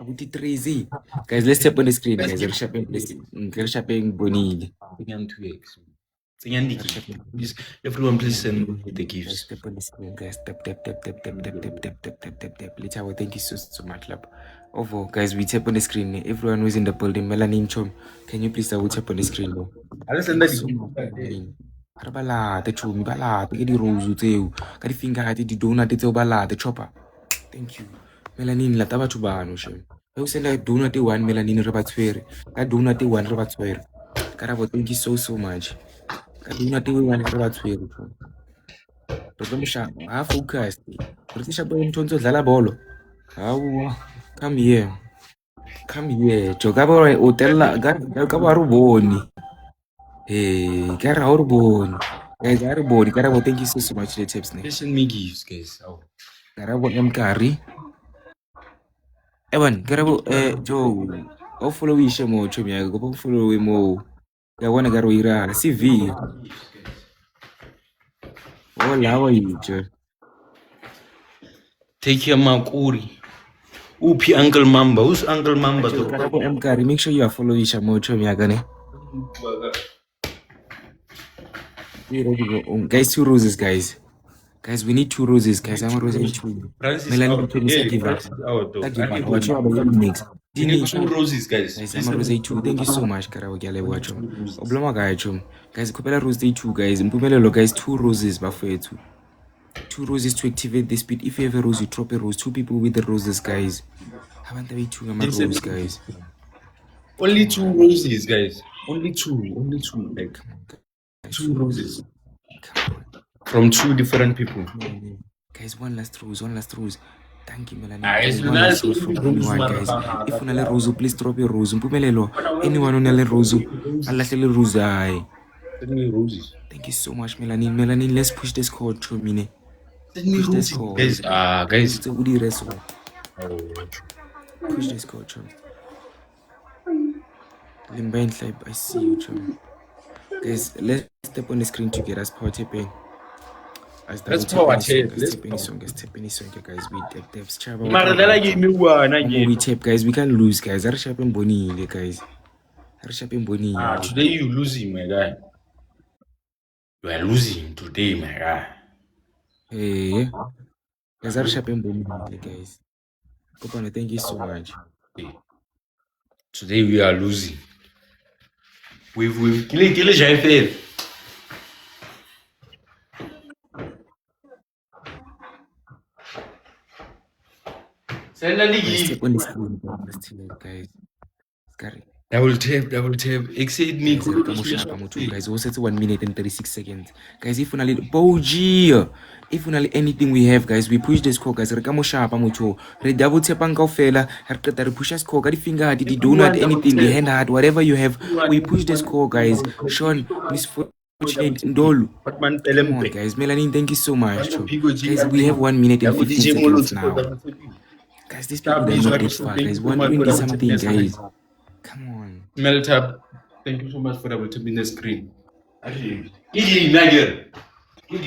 3Z. Guys, let's tap on the screen, guys. Reshapping Bonile. Please, everyone, please send me the gifts. Tap on the screen, guys. Tap. Let's have thank you so much, love. Over, guys, we tap on the screen. Everyone who's in the building, Melanin Chom, can you please double tap on the screen? Balate chumi balate ke di rose tseo ka di finger hati di donut tseo balate chopper. Thank you. Melanin la taba tubano shem. Ho senda donut 1 Melanin re ba tshwere. Ka donut 1 re ba tshwere. Karabo, thank you so much. Ka donut 1 re ba tshwere. Re tlo msha ha focus. Re tsha bo mthonzo dlala bolo. Hawu, come here. Joka ba o tella ka ba ro boni. Hey, Kara Orbon. Guys, Arbon, Karabo, thank you so much for the tips. Send me gifts, guys. Karabo M. Kari. Evan, Karabo, Joe. Go follow Ishamo, Chumia, go follow him. I want to go Ira, CV. Oh, how are you, Joe? Take care, Makuri. Upi Uncle Mamba. Who's Uncle Mamba? Karabo M. Kari, make sure you are following Ishamo, Chumia, Gane. Guys, 2 roses, guys. Guys, we need 2 roses, guys. I'm a rose and 2. Melanie, give us. We need 2 roses, guys. I'm a rose 2. Thank you so much, Karawa Gale Watchum. Obloma guy, chum. Guys, Kopela rose 2, guys. Mpumelo, guys, 2 roses, buffet 2. 2 roses to activate the speed. If you have a rose, you drop a rose. 2 people with the roses, guys. Haven't they 2 roses, guys? Only 2 roses, guys. Only 2. Like 2 roses. From 2 different people. Guys, one last rose. Thank you, Melanie. Guys, one last rose from anyone, guys. If you have a rose, please drop your rose. Anyone who has a rose, Allah tell rose. Send me roses. Thank you so much, Melanie. Melanie, let's push this code to me. Push this code. Guys, it's a woody wrestle. Push this code, chum. Limbain Tribe, I see you, chum. Guys, let's step on the screen to get us power tapping. Let's power tape. Let's tap any song, guys. We tap taps. We tap, guys. We can't lose, guys. Are sharpen Bonile, guys. Today you losing, my guy. You are losing today, my guy. Hey, guys. Are sharpen Bonile, guys. Kopana, thank you so much. Today we are losing. We've kill Jaifel. Send a link. Guys. Double tap. Exceed me. Guys, also it's 1 minute and 36 seconds. Guys, if only Boji, if only anything we have, guys, we push the score, guys. Rekamo sharpa mucho. Re double tap anka fela. Re push the score. Gadi finger, did do not anything. The hand hard, whatever you have, we push the score, guys. Sean, misfortunate Ndolu. Come on, guys. Melanie, thank you so much. Guys, we have 1 minute and 15 seconds now. Guys, these people are not this far, guys. 120 something, guys. Come on. Meltab, thank you so much for double tapping the screen. OG. Thank you, OG.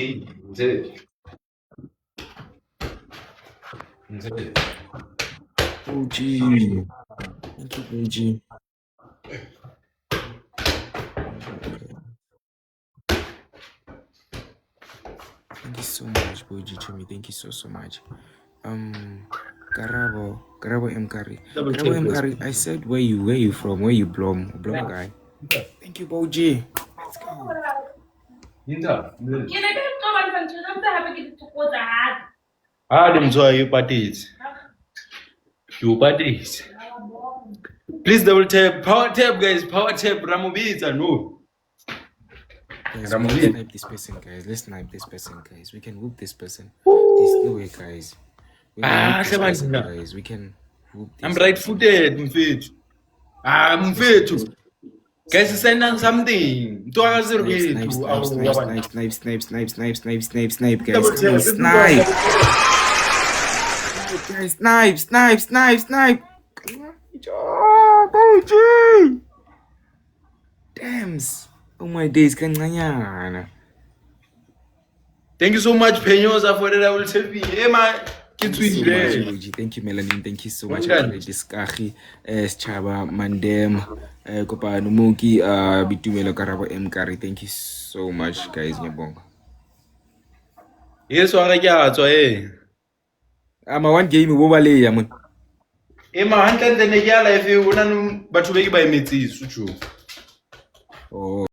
Thank you so much, Boji Chumi. Thank you so much. Karabo M. Kari. Karabo M. Kari, I said where you from? Where you blom guy. Thank you, Boji. Let's go. You parties. Please double tap. Power tap, guys. Power tap. Ramubita, no. Guys, let's snipe this person, guys. We can whoop this person. There's no way, guys. We can whoop this. I'm right-footed, Mfetu. Mfetu. Guys, send on something. Snipe, guys. Snipe. Oh, damn. Oh my days, kancanyana. Thank you so much, Penyosa, for that. I will tell you. Hey, man. Thank you so much, Luigi. Thank you, Melanin. Thank you so much. Diskagi, Schaba, Mandem, Kopano Muki, Bitumelo Karabo Mkari. Thank you so much, guys. Nyabonga. Yes, wa re ke a tswa Ma one game wo baleya mon. Ma hantle ne ke ya live o na batho be ke ba emetse Sotho. Oh.